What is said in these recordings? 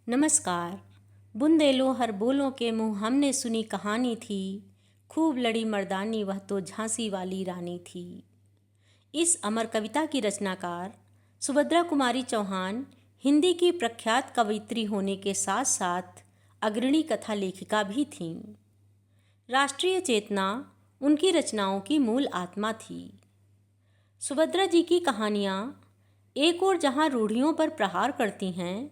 नमस्कार। बुंदेलो हर बोलों के मुँह हमने सुनी कहानी थी, खूब लड़ी मर्दानी वह तो झांसी वाली रानी थी। इस अमर कविता की रचनाकार सुभद्रा कुमारी चौहान हिंदी की प्रख्यात कवयित्री होने के साथ साथ अग्रणी कथा लेखिका भी थीं। राष्ट्रीय चेतना उनकी रचनाओं की मूल आत्मा थी। सुभद्रा जी की कहानियाँ एक ओर जहाँ रूढ़ियों पर प्रहार करती हैं,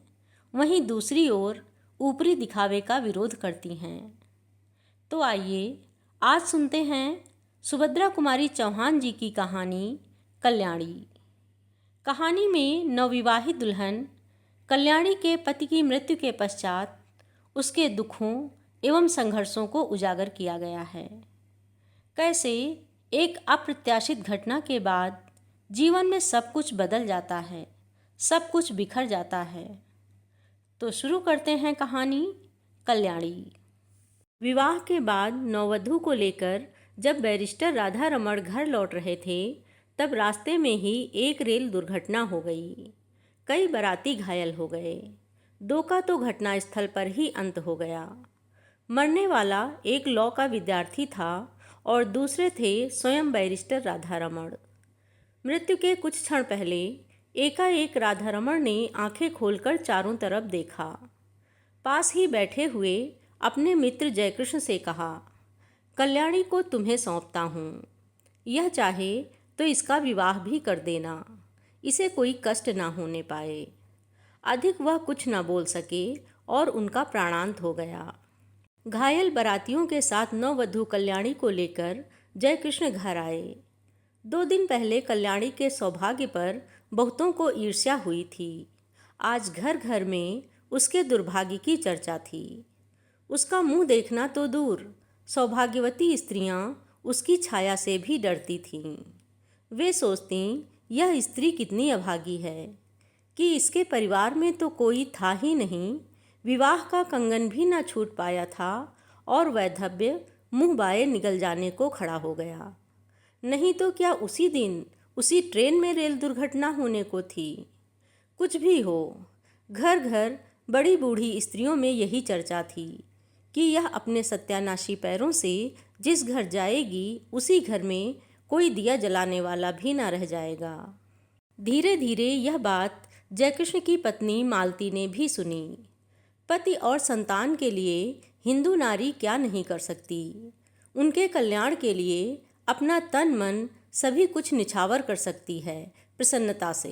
वहीं दूसरी ओर ऊपरी दिखावे का विरोध करती हैं। तो आइए आज सुनते हैं सुभद्रा कुमारी चौहान जी की कहानी कल्याणी। कहानी में नवविवाहित दुल्हन कल्याणी के पति की मृत्यु के पश्चात उसके दुखों एवं संघर्षों को उजागर किया गया है। कैसे एक अप्रत्याशित घटना के बाद जीवन में सब कुछ बदल जाता है, सब कुछ बिखर जाता है। तो शुरू करते हैं कहानी कल्याणी। विवाह के बाद नववधू को लेकर जब बैरिस्टर राधा रमण घर लौट रहे थे, तब रास्ते में ही एक रेल दुर्घटना हो गई। कई बाराती घायल हो गए। दो का तो घटनास्थल पर ही अंत हो गया। मरने वाला एक लॉ का विद्यार्थी था और दूसरे थे स्वयं बैरिस्टर राधा रमण। मृत्यु के कुछ क्षण पहले एकाएक राधा रमण ने आंखें खोलकर चारों तरफ देखा। पास ही बैठे हुए अपने मित्र जयकृष्ण से कहा, कल्याणी को तुम्हें सौंपता हूँ। यह चाहे तो इसका विवाह भी कर देना, इसे कोई कष्ट ना होने पाए। अधिक वह कुछ न बोल सके और उनका प्राणांत हो गया। घायल बारातियों के साथ नववधू कल्याणी को लेकर जयकृष्ण घर आए। 2 दिन पहले कल्याणी के सौभाग्य पर बहुतों को ईर्ष्या हुई थी। आज घर घर में उसके दुर्भाग्य की चर्चा थी। उसका मुंह देखना तो दूर, सौभाग्यवती स्त्रियां उसकी छाया से भी डरती थीं। वे सोचती यह स्त्री कितनी अभागी है कि इसके परिवार में तो कोई था ही नहीं, विवाह का कंगन भी न छूट पाया था और वैधव्य मुंह बाए निकल जाने को खड़ा हो गया। नहीं तो क्या उसी दिन उसी ट्रेन में रेल दुर्घटना होने को थी। कुछ भी हो, घर घर बड़ी बूढ़ी स्त्रियों में यही चर्चा थी कि यह अपने सत्यानाशी पैरों से जिस घर जाएगी उसी घर में कोई दिया जलाने वाला भी ना रह जाएगा। धीरे धीरे यह बात जयकृष्ण की पत्नी मालती ने भी सुनी। पति और संतान के लिए हिंदू नारी क्या नहीं कर सकती। उनके कल्याण के लिए अपना तन मन सभी कुछ निछावर कर सकती है प्रसन्नता से।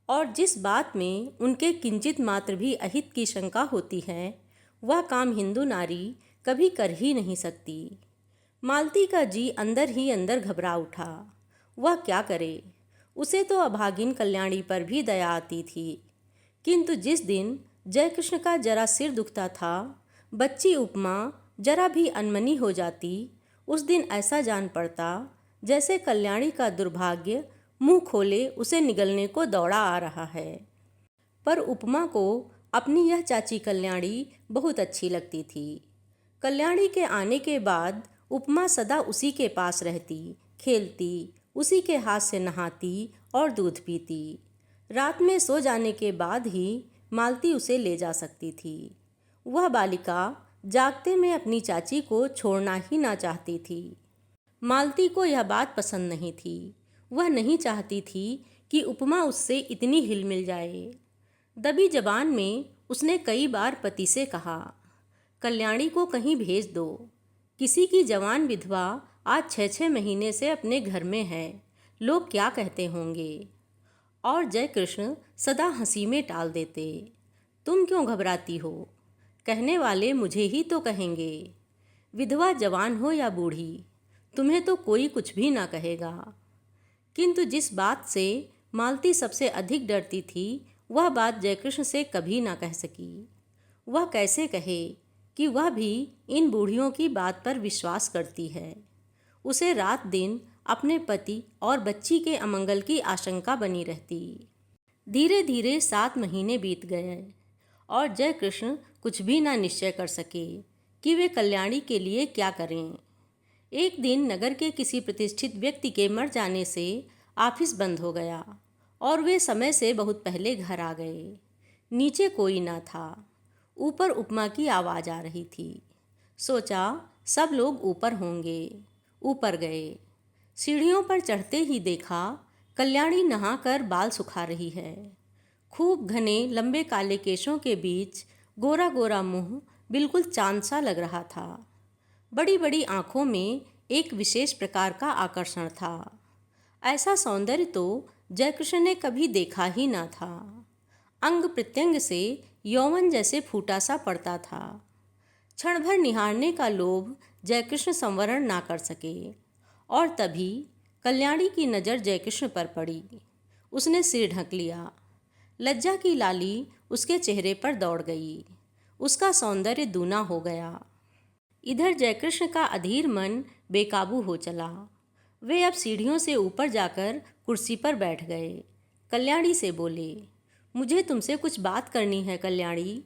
और जिस बात में उनके किंचित मात्र भी अहित की शंका होती है, वह काम हिंदू नारी कभी कर ही नहीं सकती। मालती का जी अंदर ही अंदर घबरा उठा। वह क्या करे। उसे तो अभागिन कल्याणी पर भी दया आती थी, किंतु जिस दिन जयकृष्ण का जरा सिर दुखता था, बच्ची उपमा जरा भी अनमनी हो जाती, उस दिन ऐसा जान पड़ता जैसे कल्याणी का दुर्भाग्य मुंह खोले उसे निगलने को दौड़ा आ रहा है। पर उपमा को अपनी यह चाची कल्याणी बहुत अच्छी लगती थी। कल्याणी के आने के बाद उपमा सदा उसी के पास रहती, खेलती, उसी के हाथ से नहाती और दूध पीती। रात में सो जाने के बाद ही मालती उसे ले जा सकती थी। वह बालिका जागते में अपनी चाची को छोड़ना ही ना चाहती थी। मालती को यह बात पसंद नहीं थी। वह नहीं चाहती थी कि उपमा उससे इतनी हिल मिल जाए। दबी जबान में उसने कई बार पति से कहा, कल्याणी को कहीं भेज दो। किसी की जवान विधवा आज 6-6 महीने से अपने घर में है, लोग क्या कहते होंगे। और जयकृष्ण सदा हंसी में टाल देते, तुम क्यों घबराती हो, कहने वाले मुझे ही तो कहेंगे। विधवा जवान हो या बूढ़ी, तुम्हें तो कोई कुछ भी ना कहेगा। किंतु जिस बात से मालती सबसे अधिक डरती थी, वह बात जयकृष्ण से कभी ना कह सकी। वह कैसे कहे कि वह भी इन बूढ़ियों की बात पर विश्वास करती है। उसे रात दिन अपने पति और बच्ची के अमंगल की आशंका बनी रहती। धीरे धीरे 7 महीने बीत गए और जयकृष्ण कुछ भी ना निश्चय कर सके कि वे कल्याणी के लिए क्या करें। एक दिन नगर के किसी प्रतिष्ठित व्यक्ति के मर जाने से ऑफिस बंद हो गया और वे समय से बहुत पहले घर आ गए। नीचे कोई न था। ऊपर उपमा की आवाज़ आ रही थी। सोचा सब लोग ऊपर होंगे। ऊपर गए। सीढ़ियों पर चढ़ते ही देखा कल्याणी नहाकर बाल सुखा रही है। खूब घने लंबे काले केशों के बीच गोरा गोरा मुंह बिल्कुल चांद सा लग रहा था। बड़ी बड़ी आंखों में एक विशेष प्रकार का आकर्षण था। ऐसा सौंदर्य तो जयकृष्ण ने कभी देखा ही ना था। अंग प्रत्यंग से यौवन जैसे फूटा सा पड़ता था। क्षण भर निहारने का लोभ जयकृष्ण संवरण ना कर सके और तभी कल्याणी की नज़र जयकृष्ण पर पड़ी। उसने सिर ढक लिया। लज्जा की लाली उसके चेहरे पर दौड़ गई। उसका सौंदर्य दूना हो गया। इधर जयकृष्ण का अधीर मन बेकाबू हो चला। वे अब सीढ़ियों से ऊपर जाकर कुर्सी पर बैठ गए। कल्याणी से बोले, मुझे तुमसे कुछ बात करनी है कल्याणी।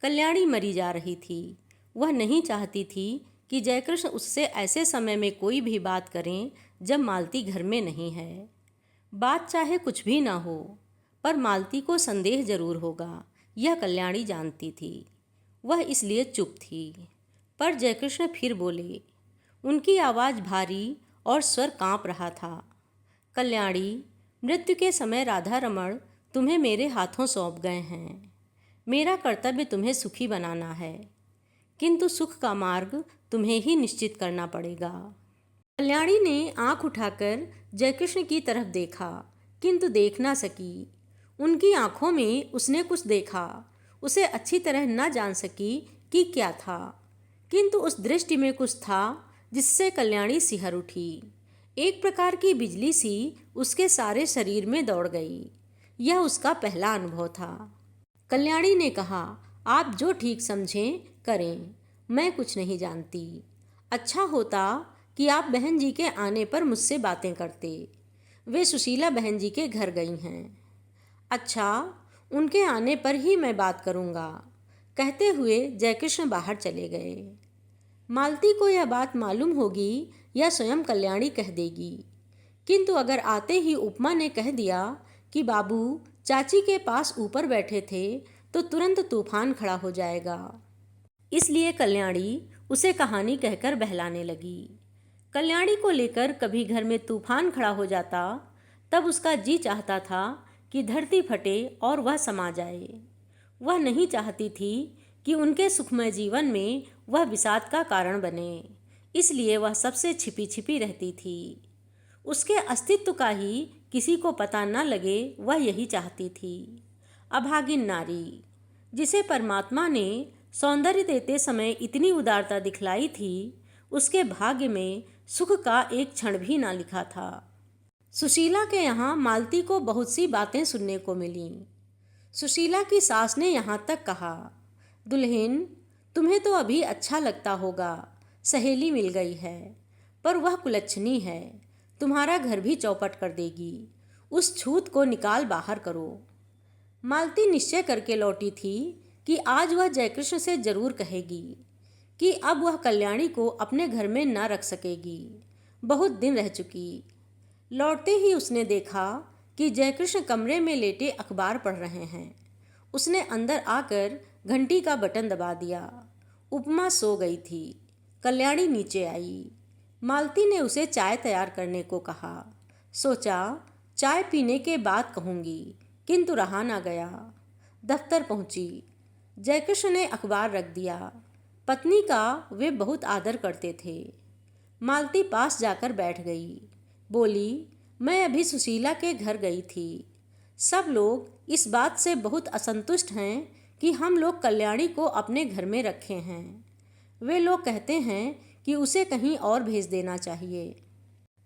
कल्याणी मरी जा रही थी। वह नहीं चाहती थी कि जयकृष्ण उससे ऐसे समय में कोई भी बात करें जब मालती घर में नहीं है। बात चाहे कुछ भी ना हो, पर मालती को संदेह जरूर होगा, यह कल्याणी जानती थी। वह इसलिए चुप थी। पर जयकृष्ण फिर बोले। उनकी आवाज़ भारी और स्वर कांप रहा था। कल्याणी, मृत्यु के समय राधा रमण तुम्हें मेरे हाथों सौंप गए हैं। मेरा कर्तव्य तुम्हें सुखी बनाना है, किंतु सुख का मार्ग तुम्हें ही निश्चित करना पड़ेगा। कल्याणी ने आंख उठाकर जयकृष्ण की तरफ देखा, किंतु देख ना सकी। उनकी आंखों में उसने कुछ देखा। उसे अच्छी तरह न जान सकी कि क्या था, किंतु उस दृष्टि में कुछ था जिससे कल्याणी सिहर उठी। एक प्रकार की बिजली सी उसके सारे शरीर में दौड़ गई। यह उसका पहला अनुभव था। कल्याणी ने कहा, आप जो ठीक समझें करें, मैं कुछ नहीं जानती। अच्छा होता कि आप बहन जी के आने पर मुझसे बातें करते। वे सुशीला बहन जी के घर गई हैं। अच्छा, उनके आने पर ही मैं बात करूँगा, कहते हुए जयकृष्ण बाहर चले गए। मालती को यह बात मालूम होगी या स्वयं कल्याणी कह देगी, किंतु अगर आते ही उपमा ने कह दिया कि बाबू चाची के पास ऊपर बैठे थे तो तुरंत तूफान खड़ा हो जाएगा। इसलिए कल्याणी उसे कहानी कहकर बहलाने लगी। कल्याणी को लेकर कभी घर में तूफान खड़ा हो जाता तब उसका जी चाहता था कि धरती फटे और वह समा जाए। वह नहीं चाहती थी कि उनके सुखमय जीवन में वह विषाद का कारण बने, इसलिए वह सबसे छिपी छिपी रहती थी। उसके अस्तित्व का ही किसी को पता न लगे, वह यही चाहती थी। अभागिन नारी, जिसे परमात्मा ने सौंदर्य देते समय इतनी उदारता दिखलाई थी, उसके भाग्य में सुख का एक क्षण भी ना लिखा था। सुशीला के यहाँ मालती को बहुत सी बातें सुनने को मिलीं। सुशीला की सास ने यहाँ तक कहा, दुल्हन, तुम्हें तो अभी अच्छा लगता होगा, सहेली मिल गई है, पर वह कुलच्छनी है, तुम्हारा घर भी चौपट कर देगी। उस छूत को निकाल बाहर करो। मालती निश्चय करके लौटी थी कि आज वह जयकृष्ण से जरूर कहेगी कि अब वह कल्याणी को अपने घर में न रख सकेगी। बहुत दिन रह चुकी। लौटते ही उसने देखा कि जयकृष्ण कमरे में लेटे अखबार पढ़ रहे हैं। उसने अंदर आकर घंटी का बटन दबा दिया। उपमा सो गई थी। कल्याणी नीचे आई। मालती ने उसे चाय तैयार करने को कहा। सोचा चाय पीने के बाद कहूँगी, किंतु रहा ना गया। दफ्तर पहुँची। जयकृष्ण ने अखबार रख दिया। पत्नी का वे बहुत आदर करते थे। मालती पास जाकर बैठ गई। बोली, मैं अभी सुशीला के घर गई थी। सब लोग इस बात से बहुत असंतुष्ट हैं कि हम लोग कल्याणी को अपने घर में रखे हैं। वे लोग कहते हैं कि उसे कहीं और भेज देना चाहिए।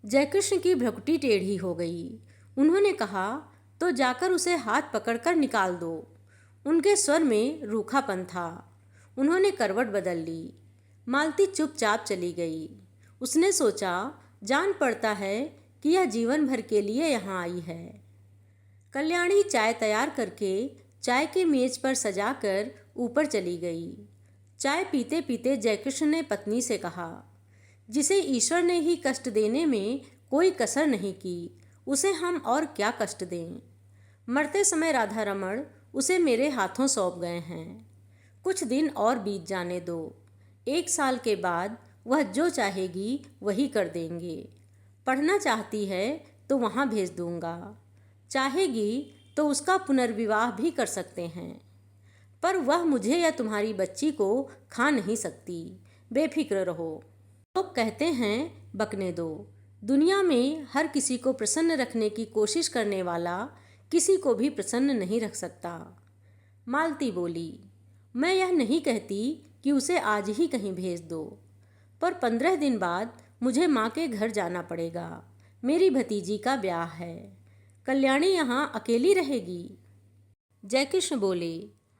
जयकृष्ण की भ्रुकुटी टेढ़ी हो गई। उन्होंने कहा, तो जाकर उसे हाथ पकड़कर निकाल दो। उनके स्वर में रूखापन था। उन्होंने करवट बदल ली। मालती चुपचाप चली गई। उसने सोचा, जान पड़ता है कि यह जीवन भर के लिए यहाँ आई है। कल्याणी चाय तैयार करके चाय के मेज पर सजाकर ऊपर चली गई। चाय पीते पीते जयकृष्ण ने पत्नी से कहा, जिसे ईश्वर ने ही कष्ट देने में कोई कसर नहीं की, उसे हम और क्या कष्ट दें। मरते समय राधा रमण उसे मेरे हाथों सौंप गए हैं। कुछ दिन और बीत जाने दो। 1 साल के बाद वह जो चाहेगी वही कर देंगे। पढ़ना चाहती है तो वहाँ भेज दूँगा। चाहेगी तो उसका पुनर्विवाह भी कर सकते हैं। पर वह मुझे या तुम्हारी बच्ची को खा नहीं सकती। बेफिक्र रहो। लोग कहते हैं बकने दो। दुनिया में हर किसी को प्रसन्न रखने की कोशिश करने वाला किसी को भी प्रसन्न नहीं रख सकता। मालती बोली, मैं यह नहीं कहती कि उसे आज ही कहीं भेज दो, पर 15 दिन बाद मुझे माँ के घर जाना पड़ेगा। मेरी भतीजी का ब्याह है। कल्याणी यहाँ अकेली रहेगी। जयकृष्ण बोले,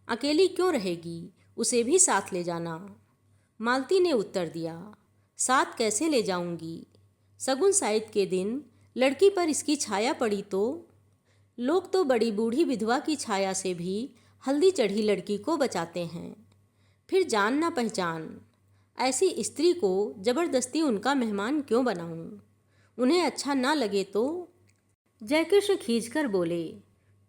अकेली क्यों रहेगी, उसे भी साथ ले जाना। मालती ने उत्तर दिया, साथ कैसे ले जाऊंगी? सगुन साइत के दिन लड़की पर इसकी छाया पड़ी तो? लोग तो बड़ी बूढ़ी विधवा की छाया से भी हल्दी चढ़ी लड़की को बचाते हैं। फिर जान ना पहचान, ऐसी स्त्री को जबरदस्ती उनका मेहमान क्यों बनाऊं? उन्हें अच्छा ना लगे तो? जयकृष्ण खींचकर बोले,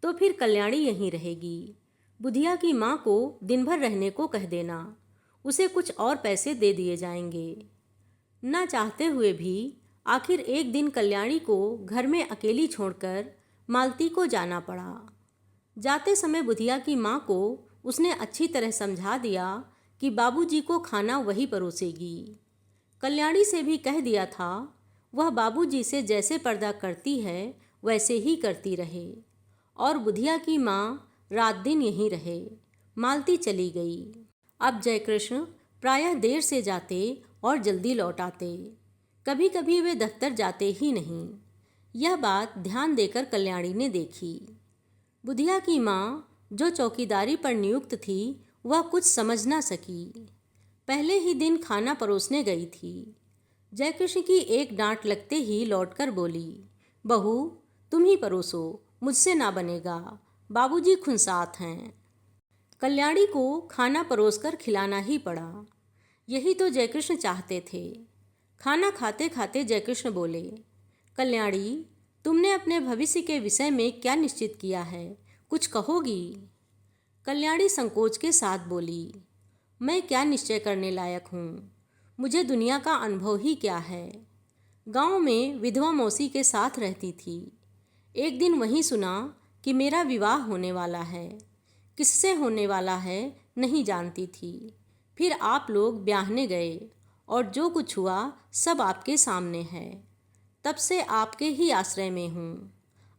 तो फिर कल्याणी यहीं रहेगी। बुधिया की माँ को दिन भर रहने को कह देना, उसे कुछ और पैसे दे दिए जाएंगे। ना चाहते हुए भी आखिर एक दिन कल्याणी को घर में अकेली छोड़कर मालती को जाना पड़ा। जाते समय बुधिया की माँ को उसने अच्छी तरह समझा दिया कि बाबूजी को खाना वही परोसेगी। कल्याणी से भी कह दिया था वह बाबूजी से जैसे पर्दा करती है वैसे ही करती रहे, और बुधिया की माँ रात दिन यहीं रहे। मालती चली गई। अब जयकृष्ण प्रायः देर से जाते और जल्दी लौट आते। कभी कभी वे दफ्तर जाते ही नहीं। यह बात ध्यान देकर कल्याणी ने देखी। बुधिया की माँ जो चौकीदारी पर नियुक्त थी वह कुछ समझ ना सकी। पहले ही दिन खाना परोसने गई थी। जयकृष्ण की एक डांट लगते ही लौटकर बोली, बहू तुम ही परोसो, मुझसे ना बनेगा, बाबूजी खुनसात हैं। कल्याणी को खाना परोसकर खिलाना ही पड़ा। यही तो जयकृष्ण चाहते थे। खाना खाते खाते जयकृष्ण बोले, कल्याणी तुमने अपने भविष्य के विषय में क्या निश्चित किया है, कुछ कहोगी? कल्याणी संकोच के साथ बोली, मैं क्या निश्चय करने लायक हूँ, मुझे दुनिया का अनुभव ही क्या है। गांव में विधवा मौसी के साथ रहती थी। एक दिन वहीं सुना कि मेरा विवाह होने वाला है। किससे होने वाला है नहीं जानती थी। फिर आप लोग ब्याहने गए और जो कुछ हुआ सब आपके सामने है। तब से आपके ही आश्रय में हूँ।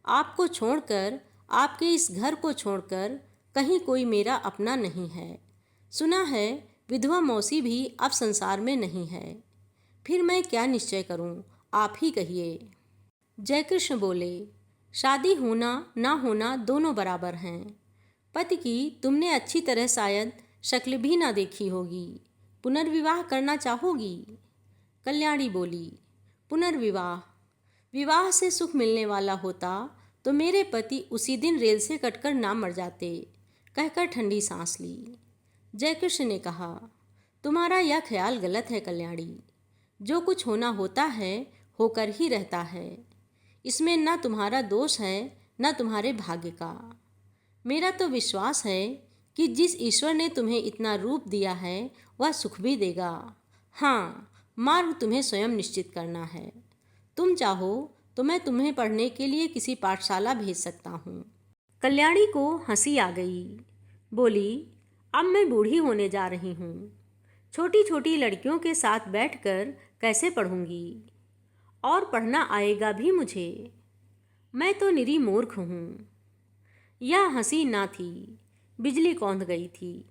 आपको छोड़कर, आपके इस घर को छोड़कर कहीं कोई मेरा अपना नहीं है। सुना है विधवा मौसी भी अब संसार में नहीं है। फिर मैं क्या निश्चय करूँ, आप ही कहिए। जयकृष्ण बोले, शादी होना ना होना दोनों बराबर हैं। पति की तुमने अच्छी तरह शायद शक्ल भी ना देखी होगी। पुनर्विवाह करना चाहोगी? कल्याणी बोली, पुनर्विवाह? विवाह से सुख मिलने वाला होता तो मेरे पति उसी दिन रेल से कटकर ना मर जाते, कहकर ठंडी सांस ली। जयकृष्ण ने कहा, तुम्हारा यह ख्याल गलत है कल्याणी। जो कुछ होना होता है होकर ही रहता है। इसमें ना तुम्हारा दोष है ना तुम्हारे भाग्य का। मेरा तो विश्वास है कि जिस ईश्वर ने तुम्हें इतना रूप दिया है वह सुख भी देगा। हाँ, मार्ग तुम्हें स्वयं निश्चित करना है। तुम चाहो तो मैं तुम्हें पढ़ने के लिए किसी पाठशाला भेज सकता हूँ। कल्याणी को हंसी आ गई। बोली, अब मैं बूढ़ी होने जा रही हूँ। छोटी छोटी लड़कियों के साथ बैठकर कैसे पढ़ूंगी? और पढ़ना आएगा भी मुझे? मैं तो निरी मूर्ख हूँ। यह हंसी ना थी, बिजली कौंध गई थी।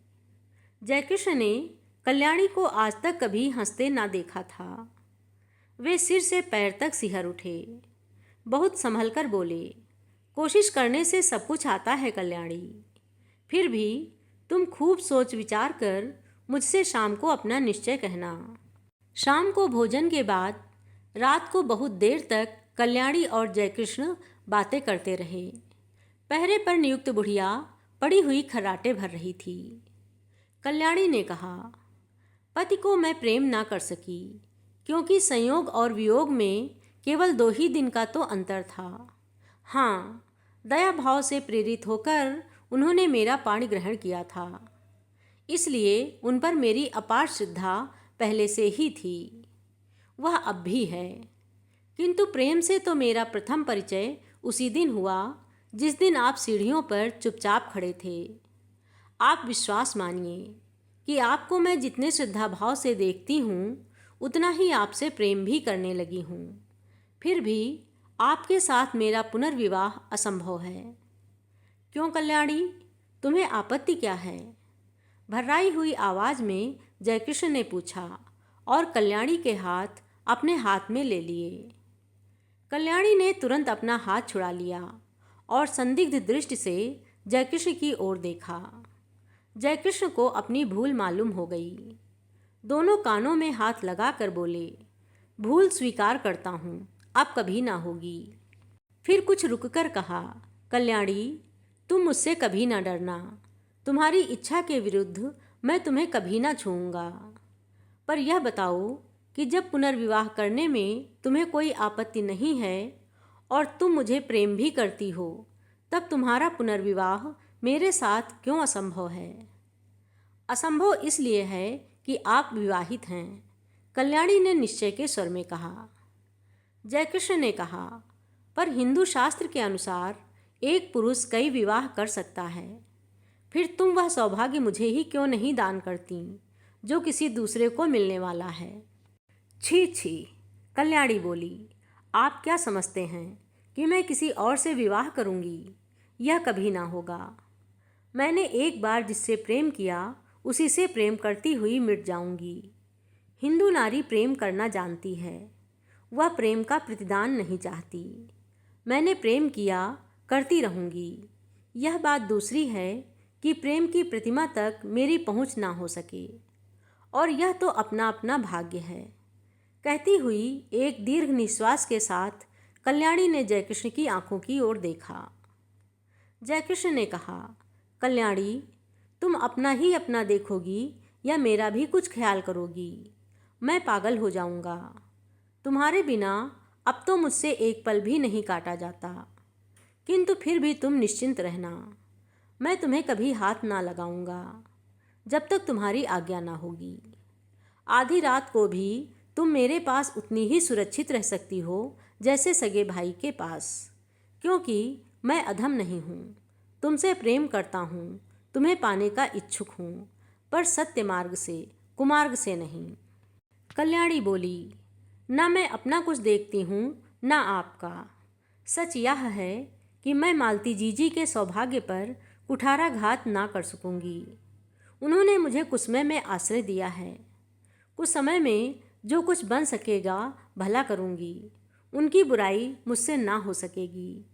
जयकृष्ण ने कल्याणी को आज तक कभी हंसते ना देखा था। वे सिर से पैर तक सिहर उठे। बहुत संभल कर बोले, कोशिश करने से सब कुछ आता है कल्याणी। फिर भी तुम खूब सोच विचार कर मुझसे शाम को अपना निश्चय कहना। शाम को भोजन के बाद रात को बहुत देर तक कल्याणी और जयकृष्ण बातें करते रहे। पहरे पर नियुक्त बुढ़िया पड़ी हुई खर्राटे भर रही थी। कल्याणी ने कहा, पति को मैं प्रेम ना कर सकी, क्योंकि संयोग और वियोग में केवल 2 ही दिन का तो अंतर था। हाँ, दया भाव से प्रेरित होकर उन्होंने मेरा पाणी ग्रहण किया था, इसलिए उन पर मेरी अपार श्रद्धा पहले से ही थी। वह अब भी है, किंतु प्रेम से तो मेरा प्रथम परिचय उसी दिन हुआ जिस दिन आप सीढ़ियों पर चुपचाप खड़े थे। आप विश्वास मानिए कि आपको मैं जितने श्रद्धा भाव से देखती हूँ उतना ही आपसे प्रेम भी करने लगी हूँ। फिर भी आपके साथ मेरा पुनर्विवाह असंभव है। क्यों कल्याणी, तुम्हें आपत्ति क्या है? भर्राई हुई आवाज़ में जयकृष्ण ने पूछा और कल्याणी के हाथ अपने हाथ में ले लिए। कल्याणी ने तुरंत अपना हाथ छुड़ा लिया और संदिग्ध दृष्टि से जयकृष्ण की ओर देखा। जयकृष्ण को अपनी भूल मालूम हो गई। दोनों कानों में हाथ लगाकर बोले, भूल स्वीकार करता हूँ, अब कभी ना होगी। फिर कुछ रुककर कहा, कल्याणी, तुम मुझसे कभी ना डरना। तुम्हारी इच्छा के विरुद्ध मैं तुम्हें कभी ना छूऊंगा। पर यह बताओ कि जब पुनर्विवाह करने में तुम्हें कोई आपत्ति नहीं है और तुम मुझे प्रेम भी करती हो, तब तुम्हारा पुनर्विवाह मेरे साथ क्यों असंभव है? असंभव इसलिए है कि आप विवाहित हैं, कल्याणी ने निश्चय के स्वर में कहा। जयकृष्ण ने कहा, पर हिंदू शास्त्र के अनुसार एक पुरुष कई विवाह कर सकता है। फिर तुम वह सौभाग्य मुझे ही क्यों नहीं दान करती जो किसी दूसरे को मिलने वाला है? छी छी, कल्याणी बोली, आप क्या समझते हैं कि मैं किसी और से विवाह करूंगी? यह कभी ना होगा। मैंने एक बार जिससे प्रेम किया उसी से प्रेम करती हुई मिट जाऊंगी। हिंदू नारी प्रेम करना जानती है, वह प्रेम का प्रतिदान नहीं चाहती। मैंने प्रेम किया, करती रहूंगी। यह बात दूसरी है कि प्रेम की प्रतिमा तक मेरी पहुंच ना हो सके, और यह तो अपना अपना भाग्य है। कहती हुई एक दीर्घ निश्वास के साथ कल्याणी ने जयकृष्ण की आंखों की ओर देखा। जयकृष्ण ने कहा, कल्याणी, तुम अपना ही अपना देखोगी या मेरा भी कुछ ख्याल करोगी? मैं पागल हो जाऊंगा। तुम्हारे बिना अब तो मुझसे एक पल भी नहीं काटा जाता। किंतु फिर भी तुम निश्चिंत रहना, मैं तुम्हें कभी हाथ ना लगाऊंगा जब तक तुम्हारी आज्ञा ना होगी। आधी रात को भी तुम मेरे पास उतनी ही सुरक्षित रह सकती हो जैसे सगे भाई के पास, क्योंकि मैं अधम नहीं हूँ। तुमसे प्रेम करता हूँ, तुम्हें पाने का इच्छुक हूँ, पर सत्य मार्ग से, कुमार्ग से नहीं। कल्याणी बोली, ना मैं अपना कुछ देखती हूँ ना आपका। सच यह है कि मैं मालती जीजी के सौभाग्य पर कुठाराघात ना कर सकूंगी। उन्होंने मुझे कुसमय में आश्रय दिया है। कुछ समय में जो कुछ बन सकेगा भला करूंगी। उनकी बुराई मुझसे ना हो सकेगी।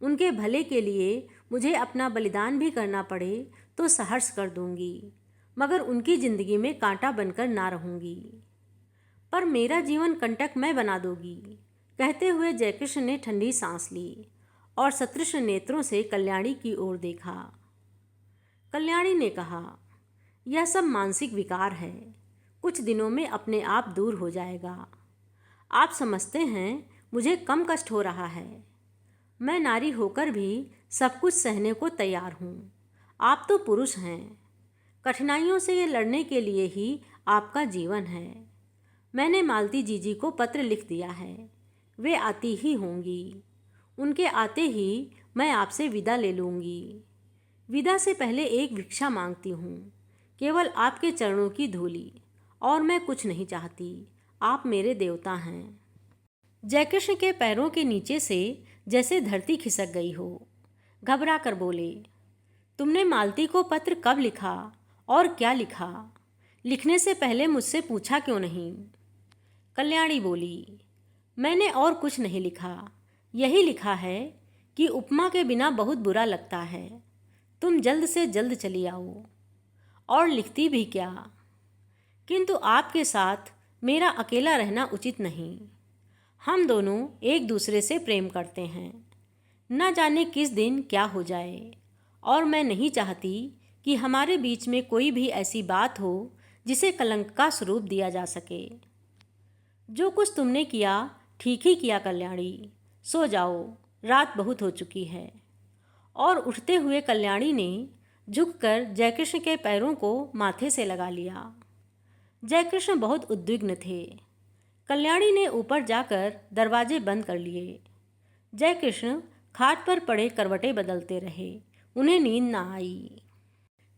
उनके भले के लिए मुझे अपना बलिदान भी करना पड़े तो सहर्ष कर दूंगी, मगर उनकी जिंदगी में कांटा बनकर ना रहूंगी। पर मेरा जीवन कंटक मैं बना दोगी। कहते हुए जयकृष्ण ने ठंडी सांस ली और सतृष्ण नेत्रों से कल्याणी की ओर देखा। कल्याणी ने कहा, यह सब मानसिक विकार है, कुछ दिनों में अपने आप दूर हो जाएगा। आप समझते हैं मुझे कम कष्ट हो रहा है। मैं नारी होकर भी सब कुछ सहने को तैयार हूँ। आप तो पुरुष हैं, कठिनाइयों से ये लड़ने के लिए ही आपका जीवन है। मैंने मालती जीजी को पत्र लिख दिया है, वे आती ही होंगी। उनके आते ही मैं आपसे विदा ले लूँगी। विदा से पहले एक भिक्षा मांगती हूँ, केवल आपके चरणों की धूली, और मैं कुछ नहीं चाहती। आप मेरे देवता हैं। जयकृष्ण के पैरों के नीचे से जैसे धरती खिसक गई हो। घबरा कर बोले, तुमने मालती को पत्र कब लिखा और क्या लिखा? लिखने से पहले मुझसे पूछा क्यों नहीं? कल्याणी बोली, मैंने और कुछ नहीं लिखा, यही लिखा है कि उपमा के बिना बहुत बुरा लगता है, तुम जल्द से जल्द चली आओ। और लिखती भी क्या, किंतु आपके साथ मेरा अकेला रहना उचित नहीं। हम दोनों एक दूसरे से प्रेम करते हैं, न जाने किस दिन क्या हो जाए, और मैं नहीं चाहती कि हमारे बीच में कोई भी ऐसी बात हो जिसे कलंक का स्वरूप दिया जा सके। जो कुछ तुमने किया ठीक ही किया कल्याणी, सो जाओ, रात बहुत हो चुकी है। और उठते हुए कल्याणी ने झुककर जयकृष्ण के पैरों को माथे से लगा लिया। जयकृष्ण बहुत उद्विग्न थे। कल्याणी ने ऊपर जाकर दरवाजे बंद कर लिए। जयकृष्ण खाट पर पड़े करवटें बदलते रहे। उन्हें नींद ना आई।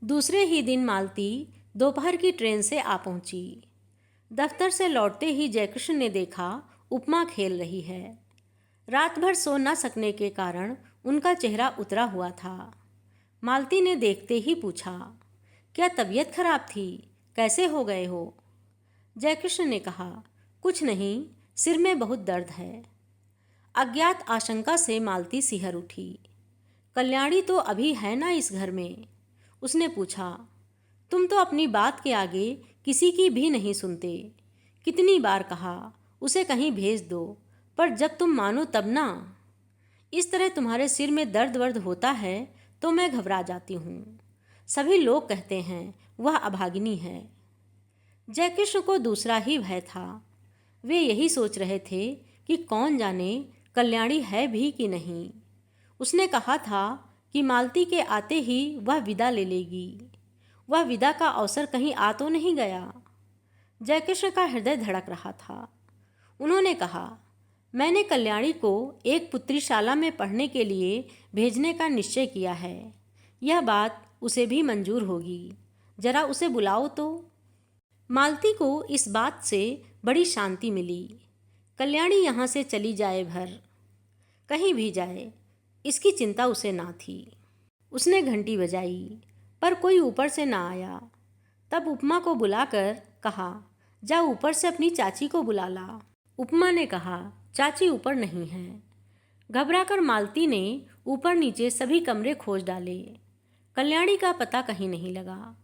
दूसरे ही दिन मालती दोपहर की ट्रेन से आ पहुंची। दफ्तर से लौटते ही जयकृष्ण ने देखा उपमा खेल रही है। रात भर सो न सकने के कारण उनका चेहरा उतरा हुआ था। मालती ने देखते ही पूछा, क्या तबीयत खराब थी? कैसे हो गए हो? जयकृष्ण ने कहा, कुछ नहीं, सिर में बहुत दर्द है। अज्ञात आशंका से मालती सिहर उठी। कल्याणी तो अभी है ना इस घर में? उसने पूछा। तुम तो अपनी बात के आगे किसी की भी नहीं सुनते। कितनी बार कहा उसे कहीं भेज दो, पर जब तुम मानो तब ना। इस तरह तुम्हारे सिर में दर्द वर्द होता है तो मैं घबरा जाती हूँ। सभी लोग कहते हैं वह अभागिनी है। जयकृष्ण को दूसरा ही भय था। वे यही सोच रहे थे कि कौन जाने कल्याणी है भी कि नहीं। उसने कहा था कि मालती के आते ही वह विदा ले लेगी। वह विदा का अवसर कहीं आ तो नहीं गया? जयकृष्ण का हृदय धड़क रहा था। उन्होंने कहा, मैंने कल्याणी को एक पुत्रीशाला में पढ़ने के लिए भेजने का निश्चय किया है। यह बात उसे भी मंजूर होगी। जरा उसे बुलाओ तो। मालती को इस बात से बड़ी शांति मिली। कल्याणी यहाँ से चली जाए भर, कहीं भी जाए, इसकी चिंता उसे ना थी। उसने घंटी बजाई, पर कोई ऊपर से ना आया। तब उपमा को बुलाकर कहा, जा ऊपर से अपनी चाची को बुला ला। उपमा ने कहा, चाची ऊपर नहीं है। घबराकर मालती ने ऊपर नीचे सभी कमरे खोज डाले। कल्याणी का पता कहीं नहीं लगा।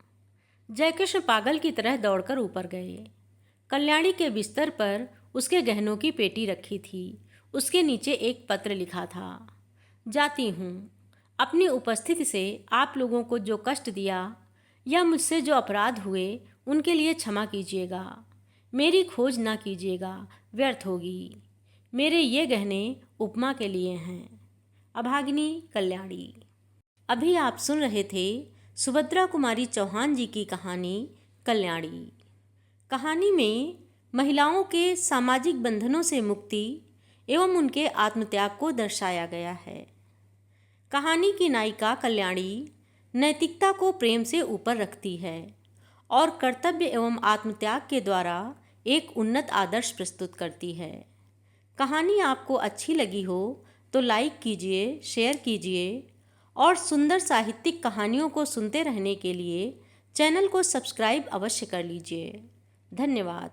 जयकृष्ण पागल की तरह दौड़कर ऊपर गए। कल्याणी के बिस्तर पर उसके गहनों की पेटी रखी थी। उसके नीचे एक पत्र लिखा था, जाती हूँ। अपनी उपस्थिति से आप लोगों को जो कष्ट दिया या मुझसे जो अपराध हुए उनके लिए क्षमा कीजिएगा। मेरी खोज ना कीजिएगा, व्यर्थ होगी। मेरे ये गहने उपमा के लिए हैं। अभागिनी कल्याणी। अभी आप सुन रहे थे सुभद्रा कुमारी चौहान जी की कहानी कल्याणी। कहानी में महिलाओं के सामाजिक बंधनों से मुक्ति एवं उनके आत्मत्याग को दर्शाया गया है। कहानी की नायिका कल्याणी नैतिकता को प्रेम से ऊपर रखती है और कर्तव्य एवं आत्मत्याग के द्वारा एक उन्नत आदर्श प्रस्तुत करती है। कहानी आपको अच्छी लगी हो तो लाइक कीजिए, शेयर कीजिए और सुंदर साहित्यिक कहानियों को सुनते रहने के लिए चैनल को सब्सक्राइब अवश्य कर लीजिए। धन्यवाद।